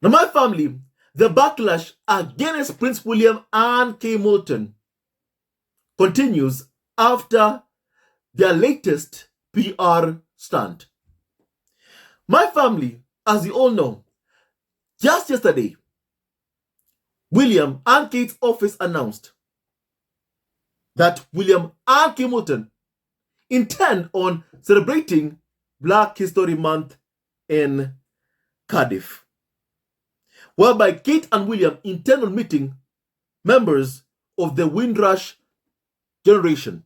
Now, my family, the backlash against Prince William and Kate Middleton continues after their latest PR stunt. My family, as you all know, just yesterday, William and Kate's office announced that William and Kate Middleton intend on celebrating Black History Month in Cardiff, whereby Kate and William intend on meeting members of the Windrush generation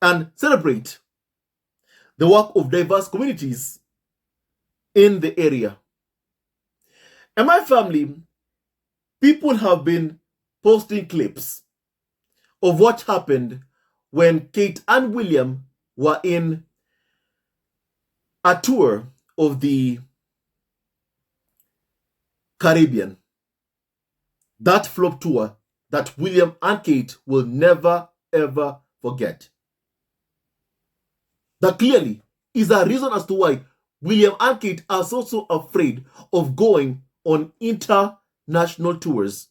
and celebrate the work of diverse communities in the area. And my family, people have been posting clips of what happened when Kate and William were in a tour of the Caribbean. That flop tour that William and Kate will never ever forget. That clearly is a reason as to why William and Kate are so afraid of going on international tours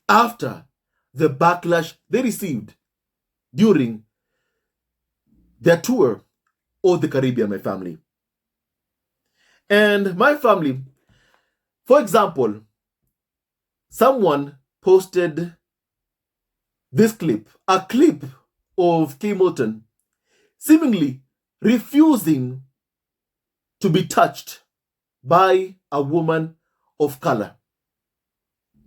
after the backlash they received during their tour of the Caribbean, my family. And my family, for example, someone posted this clip, a clip of Kate Middleton seemingly refusing to be touched by a woman of color.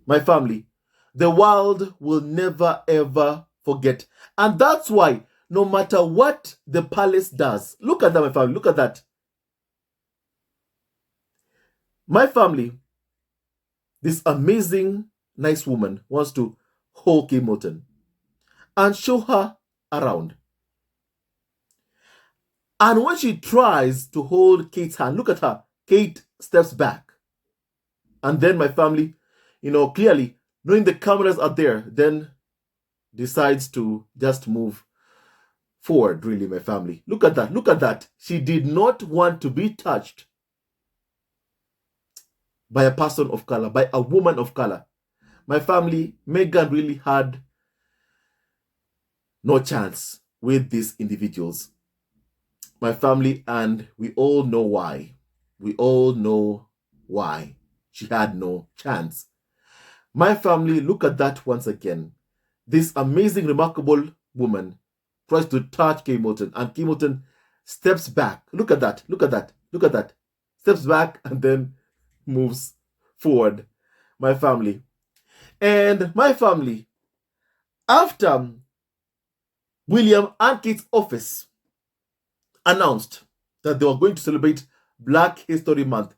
My family, the world will never ever forget. And that's why no matter what the palace does, look at that, my family, look at that. My family, this amazing, nice woman wants to hold Kate Middleton and show her around. And when she tries to hold Kate's hand, look at her, Kate steps back. And then my family, clearly, knowing the cameras are there, then decides to just move forward, really, my family. Look at that, look at that. She did not want to be touched by a person of color, by a woman of color. My family, Meghan really had no chance with these individuals. My family, and we all know why. We all know why she had no chance. My family, look at that once again. This amazing, remarkable woman tries to touch Kate Middleton, and Kate Middleton steps back. Look at that, look at that, look at that. Steps back and then moves forward. My family. And my family, after William and Kate's office announced that they were going to celebrate Black History Month,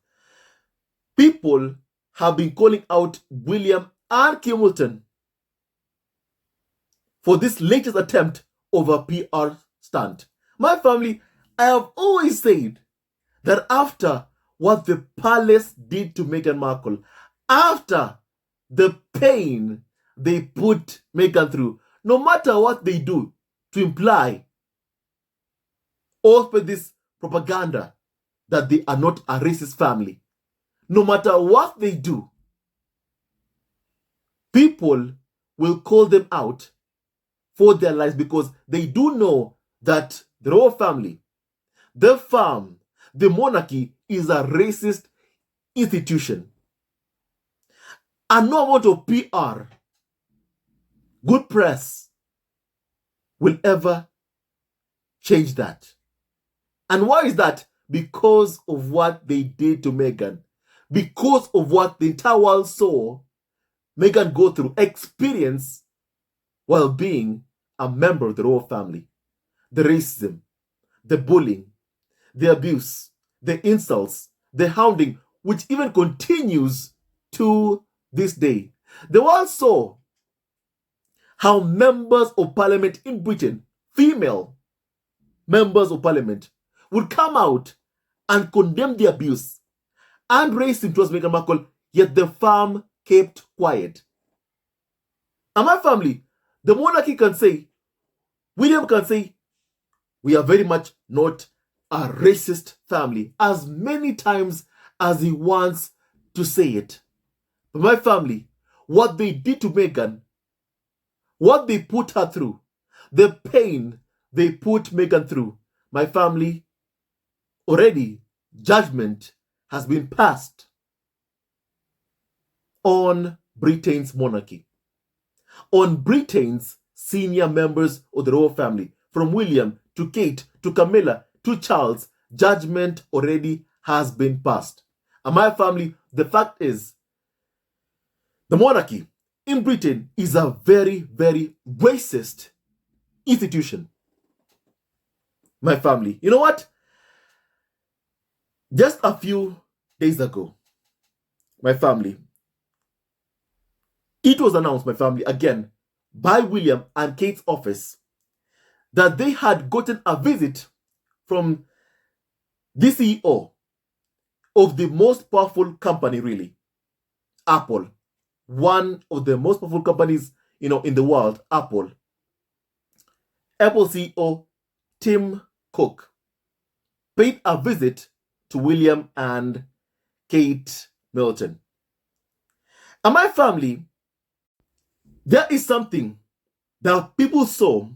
people have been calling out William and Kate Middleton for this latest attempt of a PR stunt. My family, I have always said that after what the palace did to Meghan Markle, after the pain they put Meghan through, no matter what they do to imply or spread this propaganda that they are not a racist family, no matter what they do, people will call them out for their lives because they do know that the royal family, the farm, the monarchy is a racist institution. And no amount of PR, good press, will ever change that. And why is that? Because of what they did to Meghan. Because of what the entire world saw Meghan go through, experience while being a member of the royal family. The racism, the bullying, the abuse, the insults, the hounding, which even continues to this day. The world saw how members of parliament in Britain, female members of parliament, would come out and condemn the abuse and racism towards Meghan Markle, yet the farm kept quiet. And my family, the monarchy can say, William can say, we are very much not a racist family as many times as he wants to say it. But my family, what they did to Meghan, what they put her through, the pain they put Meghan through, my family, already judgment has been passed on Britain's monarchy, on Britain's senior members of the royal family, from William to Kate to Camilla to Charles. Judgment already has been passed. And my family, the fact is, the monarchy in Britain is a very, very racist institution. My family, you know what? Just a few days ago, my family, it was announced, my family, again, by William and Kate's office that they had gotten a visit from the CEO of the most powerful company, really, Apple. One of the most powerful companies, in the world, Apple. Apple CEO Tim Cook paid a visit to William and Kate Middleton. And my family, there is something that people saw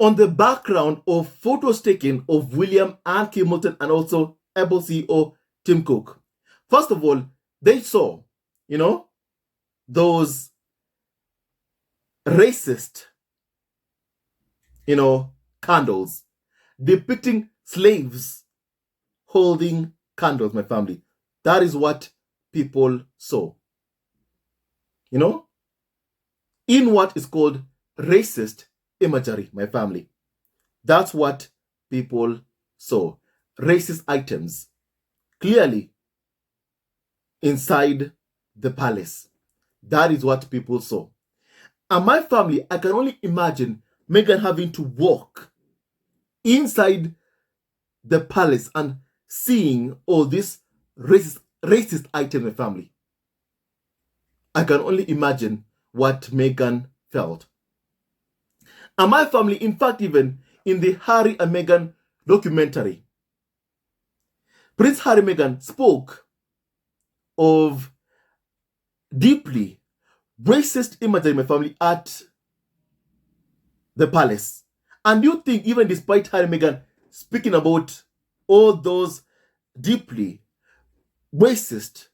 on the background of photos taken of William and Kate Middleton and also Apple CEO Tim Cook. First of all, they saw, those racist, candles depicting slaves holding candles, my family. That is what people saw. In what is called racist imagery, my family. That's what people saw. Racist items clearly inside the palace. That is what people saw. And my family, I can only imagine Meghan having to walk inside the palace and seeing all these racist items, my family. I can only imagine what Meghan felt. And my family, in fact, even in the Harry and Meghan documentary, Prince Harry and Meghan spoke of deeply racist imagery in my family at the palace. And you think, even despite Harry and Meghan speaking about all those deeply racist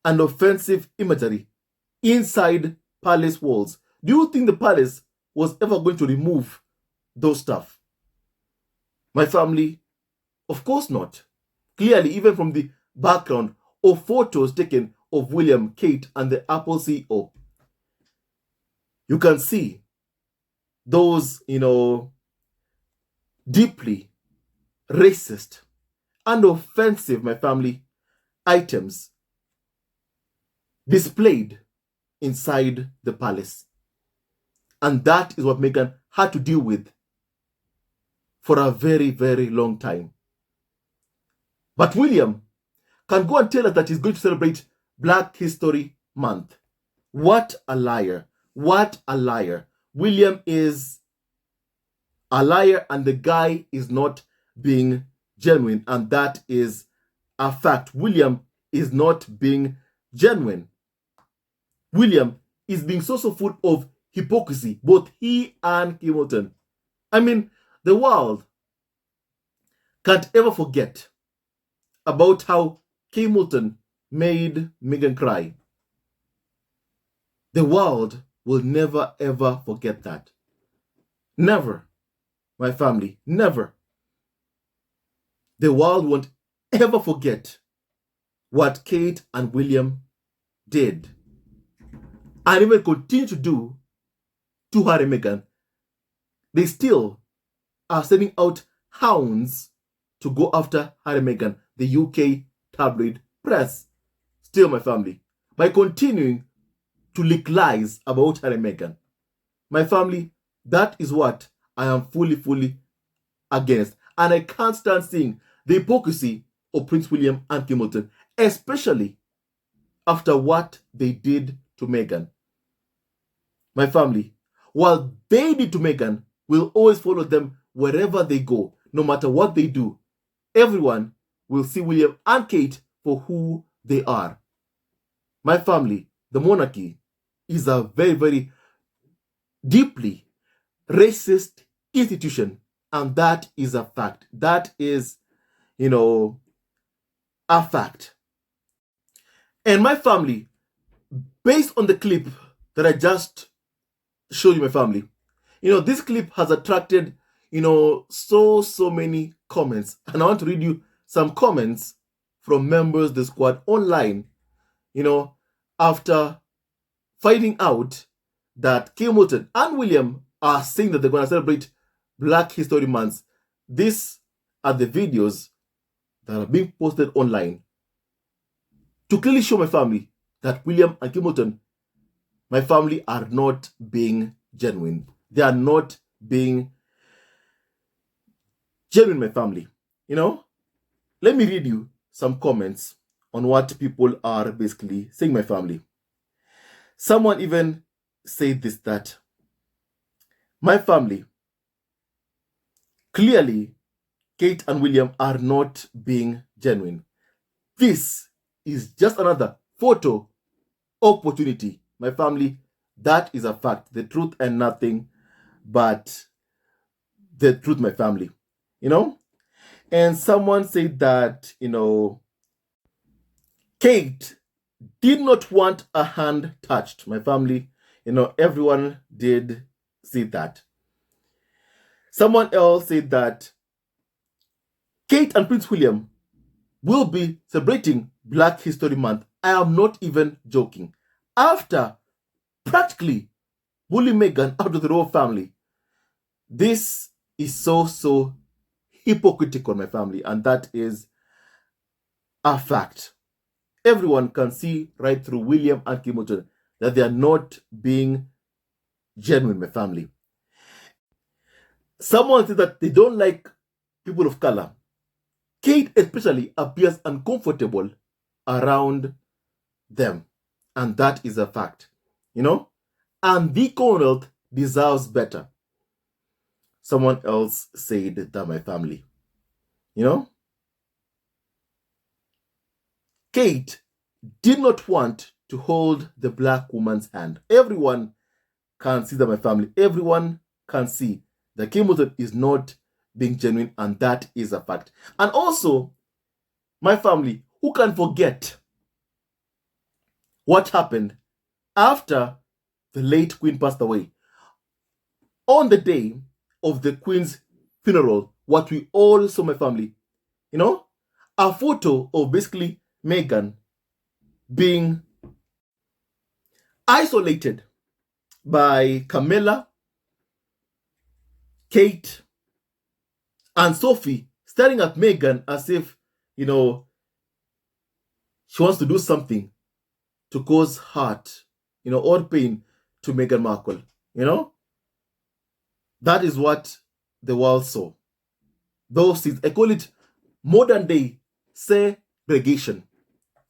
and offensive imagery inside palace walls, do you think the palace was ever going to remove those stuff? My family, of course not. Clearly, even from the background of photos taken of William, Kate, and the Apple CEO, you can see those, deeply racist and offensive, my family, items displayed inside the palace. And that is what Meghan had to deal with for a very, very long time. But William can go and tell us that he's going to celebrate Black History Month. What a liar. What a liar. William is a liar and the guy is not being genuine. And that is a fact. William is not being genuine. William is being so full of hypocrisy, both he and Kate Middleton. I mean, the world can't ever forget about how Kate Middleton made Meghan cry. The world will never ever forget that. Never, my family, never. The world won't ever forget what Kate and William did and even continue to do to Harry and Meghan. They still are sending out hounds to go after Harry and Meghan, the UK tabloid press. Still, my family, by continuing to leak lies about Harry and Meghan. My family, that is what I am fully against. And I can't stand seeing the hypocrisy of Prince William and Kate Middleton, especially after what they did to Meghan. My family, what they did to Meghan will always follow them wherever they go, no matter what they do. everyone will see William and Kate for who they are. My family, the monarchy, is a very, very deeply racist institution, and that is a fact. That is, a fact. And my family, based on the clip that I just showed you, my family, this clip has attracted, so many comments. And I want to read you some comments from members of the squad online, after finding out that Hamilton and William are saying that they're going to celebrate Black History Month. These are the videos that are being posted online to clearly show my family that William and Hamilton, my family, are not being genuine. They are not being genuine, my family. Let me read you some comments on what people are basically saying, my family. Someone even said this, that my family, clearly Kate and William are not being genuine. This is just another photo opportunity. My family, that is a fact. The truth and nothing but the truth, my family. And someone said that, Kate did not want a hand touched. My family, everyone did see that. Someone else said that Kate and Prince William will be celebrating Black History Month. I am not even joking. After practically bullying Meghan out of the royal family, this is so hypocritical, my family, and that is a fact. Everyone can see right through William and Hamilton that they are not being genuine, my family. Someone said that they don't like people of color. Kate especially appears uncomfortable around them, and that is a fact, and the Commonwealth deserves better. Someone else said that, my family, Kate did not want to hold the Black woman's hand. Everyone can see that, my family. Everyone can see that Hamilton is not being genuine, and that is a fact. And also, my family, who can forget what happened after the late Queen passed away? On the day of the Queen's funeral, what we all saw, my family, a photo of basically Meghan being isolated by Camilla, Kate, and Sophie, staring at Meghan as if, she wants to do something to cause hurt, or pain to Meghan Markle. That is what the world saw. Those things, I call it modern day segregation.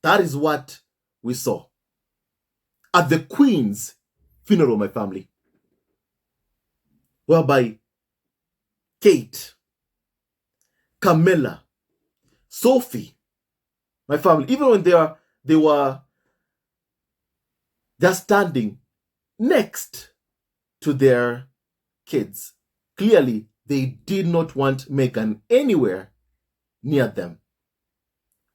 That is what we saw at the Queen's funeral, my family, whereby Kate, Camilla, Sophie, my family, even when they were just standing next to their kids, clearly they did not want Meghan anywhere near them.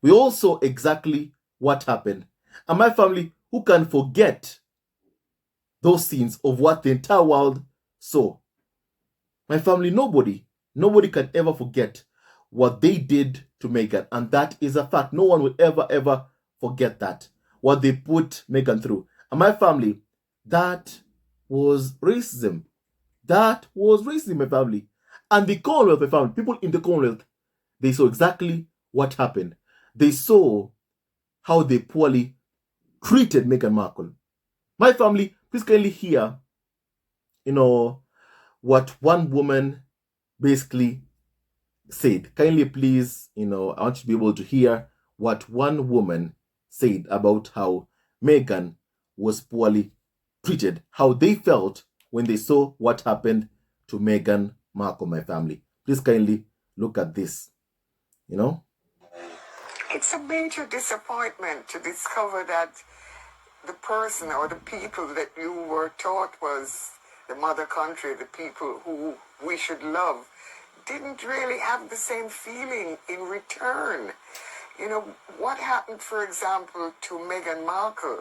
We all saw exactly what happened. And my family, who can forget those scenes of what the entire world saw? My family, nobody can ever forget what they did to Meghan. And that is a fact. No one will ever forget that. What they put Meghan through. And my family, that was racism. That was racism, my family. And the Commonwealth, my family, people in the Commonwealth, they saw exactly what happened. They saw how they poorly treated Meghan Markle. My family, please kindly hear, what one woman basically said. Kindly, please, I want you to be able to hear what one woman said about how Meghan was poorly treated, how they felt when they saw what happened to Meghan Markle, my family. Please kindly look at this. you know. It's a major disappointment to discover that the person or the people that you were taught was the mother country, the people who we should love, didn't really have the same feeling in return. You know, what happened, for example, to Meghan Markle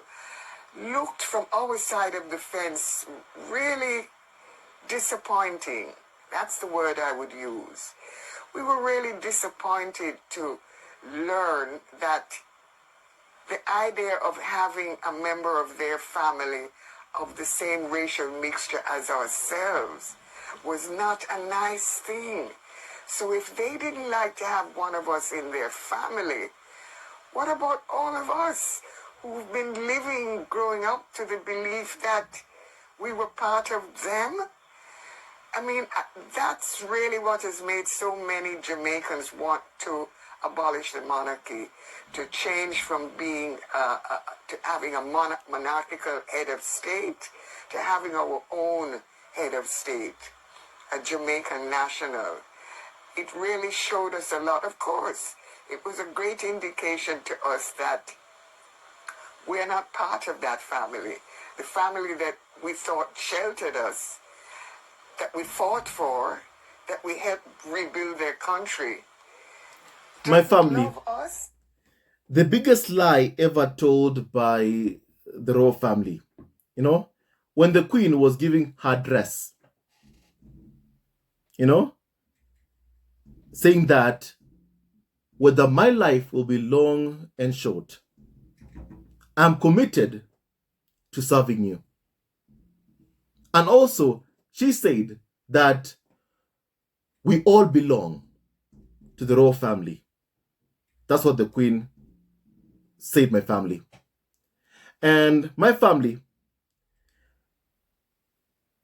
looked from our side of the fence really disappointing. That's the word I would use. We were really disappointed to learn that the idea of having a member of their family of the same racial mixture as ourselves was not a nice thing. So if they didn't like to have one of us in their family, what about all of us who've been living, growing up to the belief that we were part of them? I mean, that's really what has made so many Jamaicans want to abolish the monarchy, to change from being to having a monarchical head of state to having our own head of state, a Jamaican national. It really showed us a lot. Of course, it was a great indication to us that we're not part of that family, the family that we thought sheltered us, that we fought for, that we helped rebuild their country. My family, love us? The biggest lie ever told by the royal family, you know, when the queen was giving her dress, you know, saying that whether my life will be long and short, I'm committed to serving you. And also, she said that we all belong to the royal family. That's what the queen said, my family. And my family,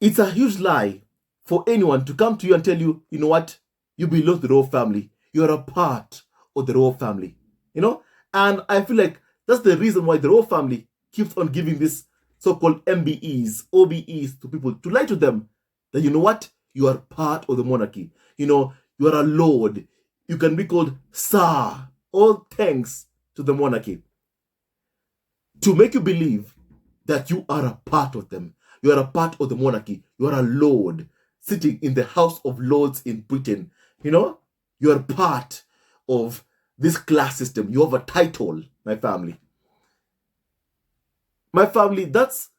it's a huge lie for anyone to come to you and tell you, you know what, you belong to the royal family. You're a part of the royal family, you know? And I feel like that's the reason why the royal family keeps on giving this so-called MBEs, OBEs to people, to lie to them that, you know what, you are part of the monarchy. You know, you are a lord. You can be called Sir. All thanks to the monarchy. To make you believe that you are a part of them. You are a part of the monarchy. You are a lord sitting in the House of Lords in Britain. You know, you are part of this class system. You have a title, my family. My family, that's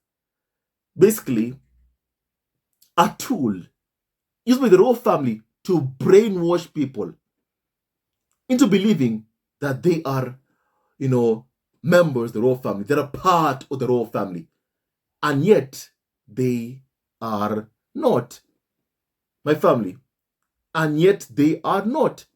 basically a tool used by the royal family to brainwash people into believing that they are, you know, members of the royal family. They're a part of the royal family. And yet, they are not. My family. And yet, they are not.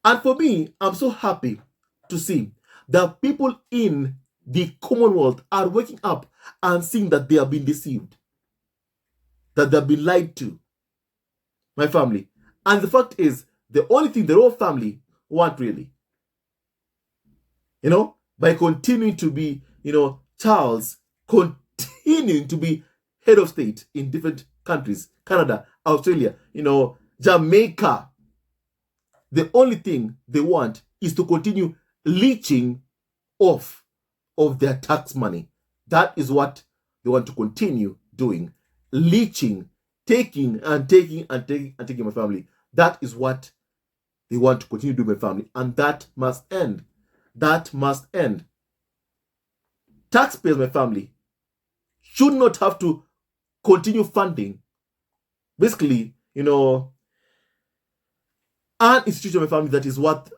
And for me, I'm so happy to see that people in the Commonwealth are waking up and seeing that they have been deceived, that they've been lied to. My family. And the fact is, the only thing the royal family want really, you know, by continuing to be, you know, Charles continuing to be head of state in different countries, Canada, Australia, you know, Jamaica, the only thing they want is to continue leeching off of their tax money. That is what they want to continue doing. Leeching, taking and taking and taking and taking my family. That is what they want to continue doing my family. And that must end. That must end. Taxpayers, my family, should not have to continue funding, basically, you know, an institution, my family, that is worth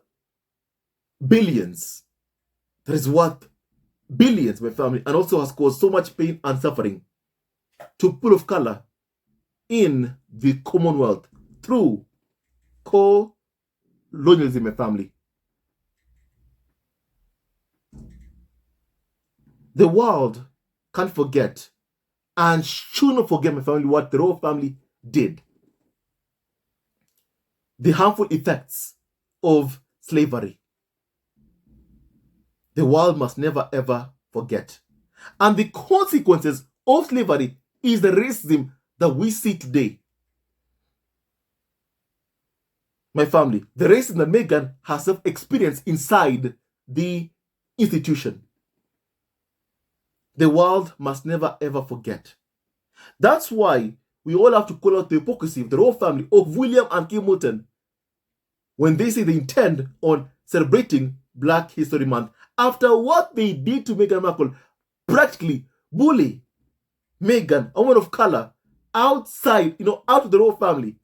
billions. That is worth billions, my family, and also has caused so much pain and suffering to people of color in the Commonwealth through colonialism, my family. The world can't forget and should not forget, my family, what the royal family did. The harmful effects of slavery. The world must never ever forget. And the consequences of slavery is the racism that we see today. My family, the racism that Meghan herself experienced inside the institution, the world must never ever forget. That's why we all have to call out the hypocrisy of the royal family of William and Kate Middleton when they say they intend on celebrating Black History Month after what they did to Meghan Markle, practically bully Meghan, a woman of color, outside, out of the royal family.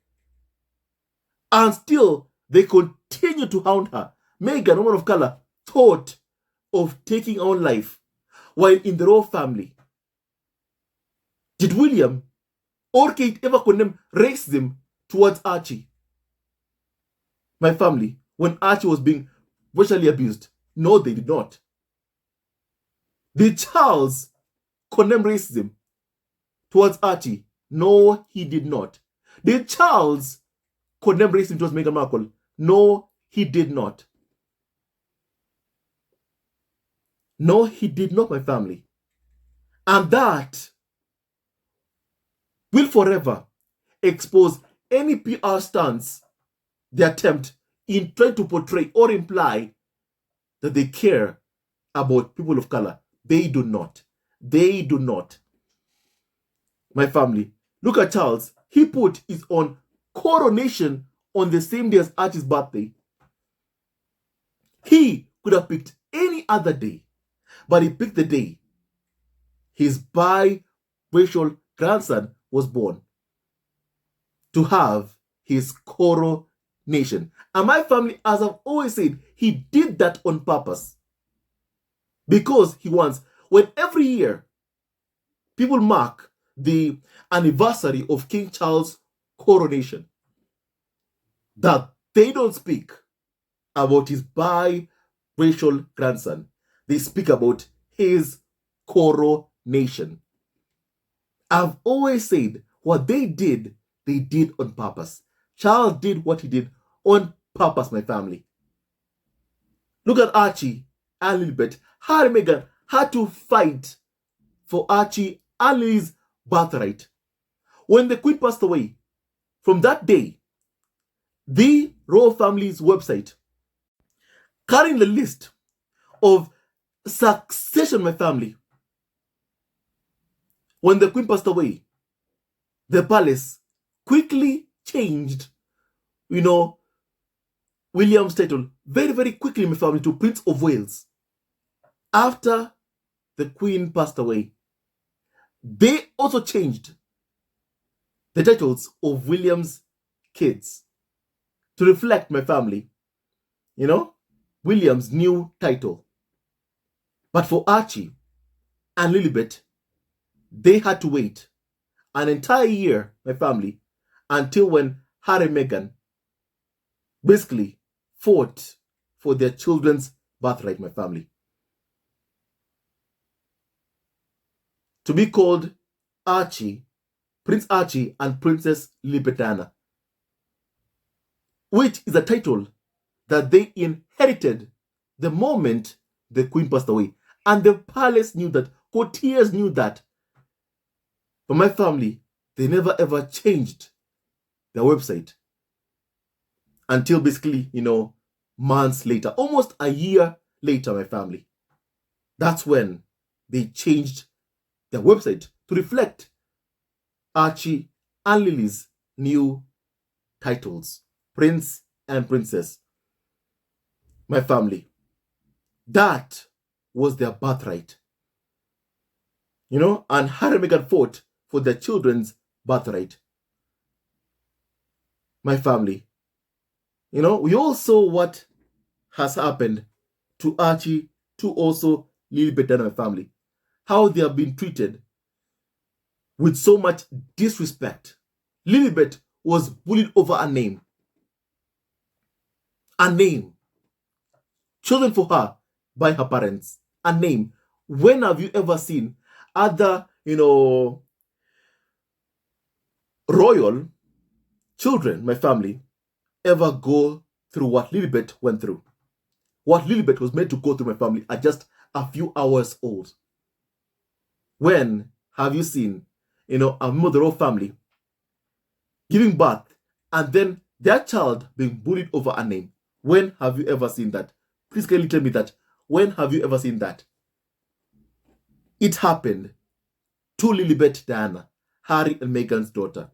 And still, they continue to hound her. Meghan, a woman of color, thought of taking her own life while in the royal family. Did William or Kate ever condemn racism towards Archie? My family, when Archie was being racially abused? No, they did not. Did Charles condemn racism towards Archie? No, he did not. Did Charles condemn racism towards Meghan Markle? No, he did not. No, he did not, my family. And that will forever expose any PR stance they attempt in trying to portray or imply that they care about people of color. They do not. They do not. My family, look at Charles. He put his own coronation on the same day as Archie's birthday. He could have picked any other day, but he picked the day his biracial grandson was born to have his coronation. And my family, as I've always said, he did that on purpose. Because he wants, when every year people mark the anniversary of King Charles' coronation, that they don't speak about his biracial grandson. They speak about his coronation. I've always said what they did on purpose. Charles did what he did on purpose, my family. Look at Archie and Lilibet. Harry and Meghan had to fight for Archie and Lily's birthright. When the Queen passed away, from that day, the royal family's website, carrying the list of succession, my family, when the Queen passed away, the palace quickly changed, William's title very, very quickly, my family, to Prince of Wales. After the Queen passed away, they also changed the titles of William's kids to reflect, my family, William's new title. But for Archie and Lilibet, they had to wait an entire year, my family, until when Harry and Meghan basically fought for their children's birthright, my family. To be called Archie, Prince Archie and Princess Lilibet, which is a title that they inherited the moment the Queen passed away. And the palace knew that, courtiers knew that. But my family, they never ever changed their website until basically, months later, almost a year later, my family. That's when they changed their website to reflect Archie and Lily's new titles, Prince and Princess. My family, that was their birthright. And Harry and Meghan fought for their children's birthright. My family, we all saw what has happened to Archie, to also Lilibet and my family. How they have been treated with so much disrespect. Lilibet was bullied over a name. A name chosen for her by her parents. A name. When have you ever seen other, royal children, my family, ever go through what Lilibet went through? What Lilibet was meant to go through, my family, at just a few hours old. When have you seen, a member of the royal family giving birth, and then their child being bullied over a name. When have you ever seen that? Please can you tell me that? When have you ever seen that? It happened to Lilibet Diana, Harry and Meghan's daughter.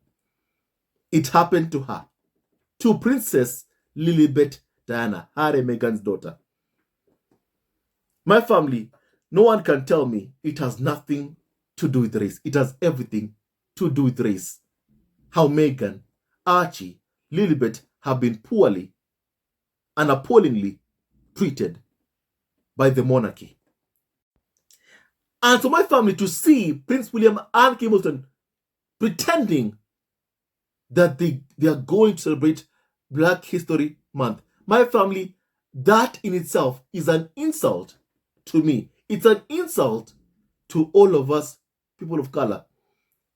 It happened to her. To Princess Lilibet Diana, Harry and Meghan's daughter. My family, no one can tell me it has nothing to do with race. It has everything to do with race. How Meghan, Archie, Lilibet have been poorly and appallingly treated by the monarchy. And for my family to see Prince William and Kate Middleton pretending that they are going to celebrate Black History Month, my family, that in itself is an insult to me. It's an insult to all of us, people of color,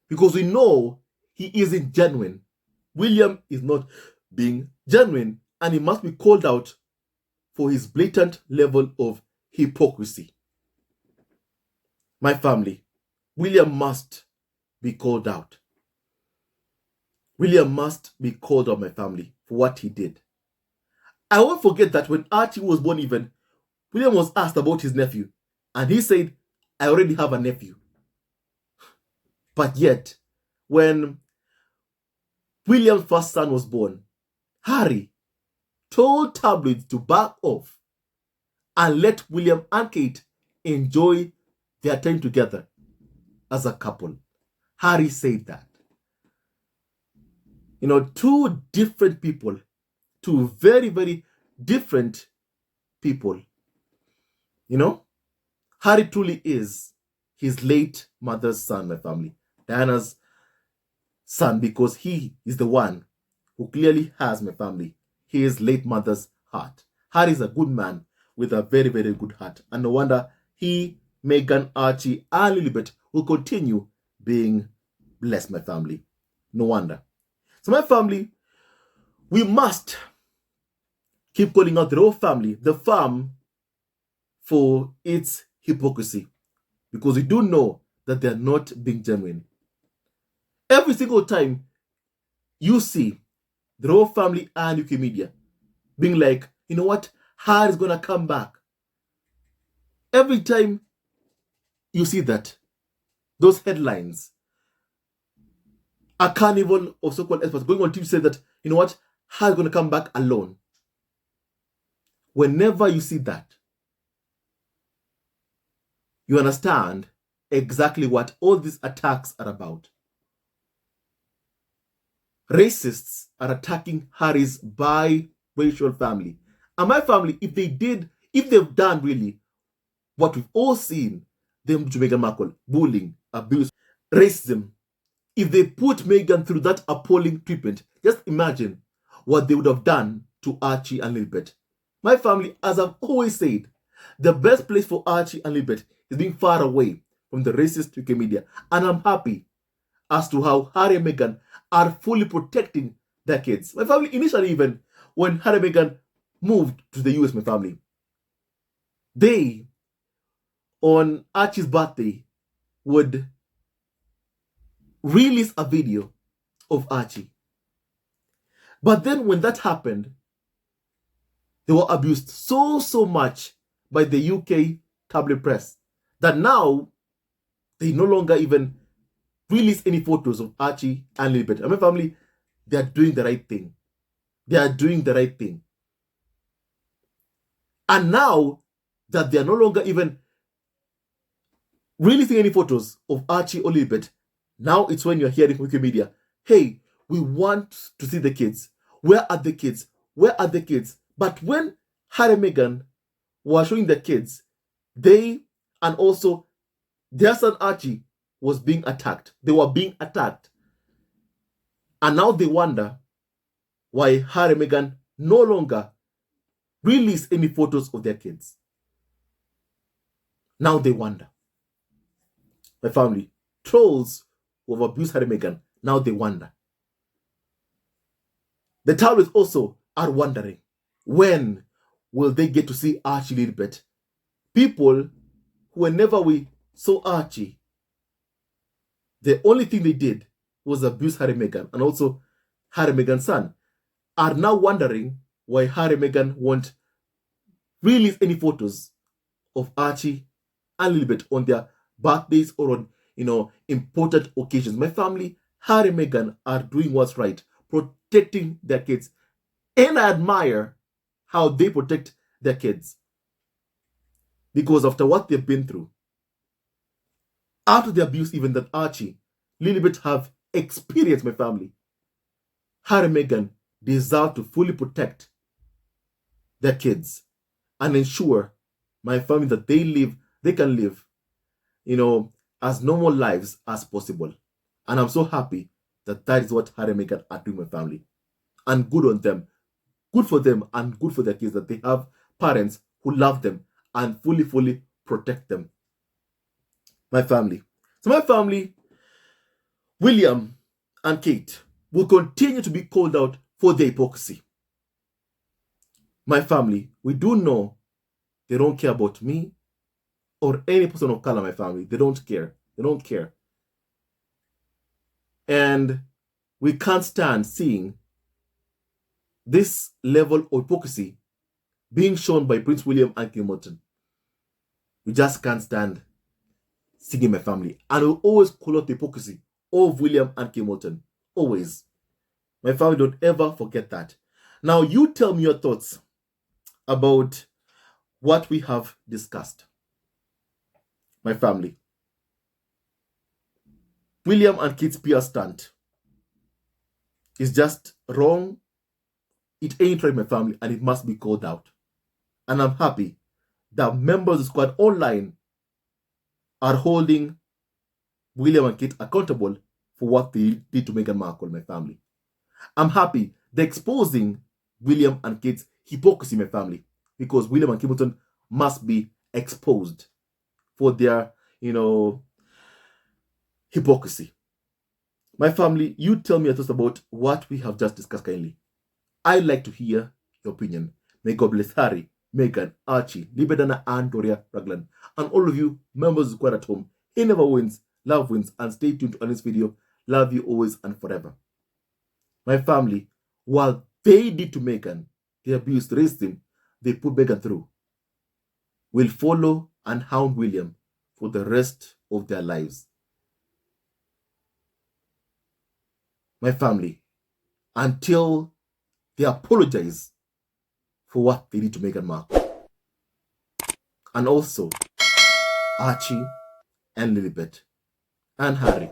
because we know he isn't genuine. William is not being genuine, and he must be called out for his blatant level of hypocrisy. My family, William must be called out. William must be called out, my family, for what he did. I won't forget that when Archie was born even, William was asked about his nephew, and he said, I already have a nephew. But yet, when William's first son was born, Harry told tabloids to back off and let William and Kate enjoy their time together as a couple. Harry said that. You know, two different people, two very, very different people. You know, Harry truly is his late mother's son, my family. Diana's son, because he is the one who clearly has, my family, his late mother's heart. Harry is a good man with a very, very good heart. And no wonder he, Meghan, Archie, and Lilibet will continue being blessed, my family. No wonder. So my family, we must keep calling out the royal family, the farm, for its hypocrisy. Because we do know that they are not being genuine. Every single time you see the royal family and UK media being like, you know what, Harry's going to come back. Every time you see that, those headlines, a carnival of so-called experts going on TV say that, you know what, Harry's going to come back alone. Whenever you see that, you understand exactly what all these attacks are about. Racists are attacking Harry's biracial family. And my family, if they've done really what we've all seen them to Meghan Markle, bullying, abuse, racism, if they put Meghan through that appalling treatment, just imagine what they would have done to Archie and Lilibet. My family, as I've always said, the best place for Archie and Lilibet is being far away from the racist UK media. And I'm happy as to how Harry and Meghan are fully protecting their kids. My family, initially even, when Harry and Meghan moved to the US, my family, they, on Archie's birthday, would release a video of Archie. But then when that happened, they were abused so much by the UK tabloid press that now they no longer even release any photos of Archie and Lilibet. And my family, they are doing the right thing. They are doing the right thing. And now that they are no longer even releasing any photos of Archie or Lilibet, now it's when you're hearing from UK media, hey, we want to see the kids. Where are the kids? Where are the kids? But when Harry and Meghan were showing the kids, they and also their son Archie was being attacked. They were being attacked. And now they wonder why Harry and Meghan no longer release any photos of their kids. Now they wonder. My family, trolls who have abused Harry and Meghan, now they wonder. The tabloids also are wondering, when will they get to see Archie Lilibet? People who, whenever we saw Archie, the only thing they did was abuse Harry and Meghan and also Harry and Meghan's son. are now wondering why Harry and Meghan won't release any photos of Archie and Lilibet on their birthdays or on, important occasions. My family, Harry and Meghan, are doing what's right, protecting their kids. And I admire how they protect their kids. Because after what they've been through, after the abuse even that Archie, Lilibet have experienced, my family, Harry and Meghan deserve to fully protect their kids and ensure, my family, that they can live, as normal lives as possible. And I'm so happy that that is what Harry and Meghan are doing, my family. And good on them. Good for them and good for their kids that they have parents who love them and fully protect them. My family. So my family, William and Kate, will continue to be called out for their hypocrisy. My family, we do know they don't care about me or any person of color, my family. They don't care. They don't care. And we can't stand seeing this level of hypocrisy being shown by Prince William and Kate Middleton. We just can't stand seeing my family. And we'll always call out the hypocrisy of William and Kate Middleton. Always. My family, don't ever forget that. Now, you tell me your thoughts about what we have discussed. My family. William and Kate's PR stunt is just wrong. It ain't right, my family, and it must be called out. And I'm happy that members of the squad online are holding William and Kate accountable for what they did to Meghan Markle, my family. I'm happy they're exposing William and Kate's hypocrisy, my family, because William and Kate Middleton must be exposed for their, hypocrisy. My family, you tell me your thoughts about what we have just discussed kindly. I'd like to hear your opinion. May God bless Harry, Meghan, Archie, Libedana, and Doria Raglan, and all of you members of the squad at home. He never wins, love wins, and stay tuned on this video. Love you always and forever. My family, while they did to Meghan, they abused racism, they put Meghan through, will follow and hound William for the rest of their lives. My family, until they apologize for what they did to Meghan Markle. And also, Archie and Lilibet and Harry.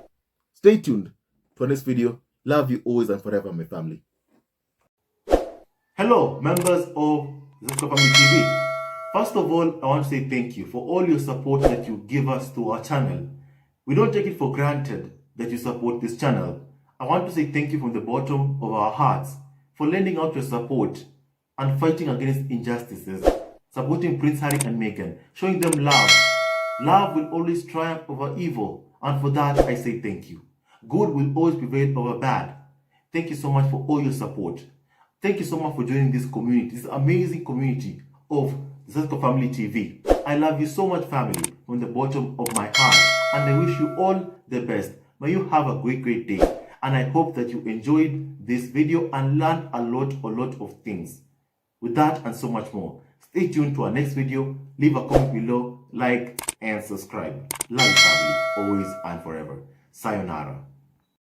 Stay tuned to our next video. Love you always and forever, my family. Hello, members of Zesco Family TV. First of all, I want to say thank you for all your support that you give us to our channel. We don't take it for granted that you support this channel. I want to say thank you from the bottom of our hearts for lending out your support and fighting against injustices, supporting Prince Harry and Meghan, showing them love. Love will always triumph over evil, and for that I say thank you. Good will always prevail over bad. Thank you so much for all your support. Thank you so much for joining this community, this amazing community of Zesco Family TV. I love you so much, family, from the bottom of my heart, and I wish you all the best. May you have a great day. And I hope that you enjoyed this video and learned a lot of things. With that and so much more, stay tuned to our next video. Leave a comment below, like, and subscribe. Love you, family, always and forever. Sayonara.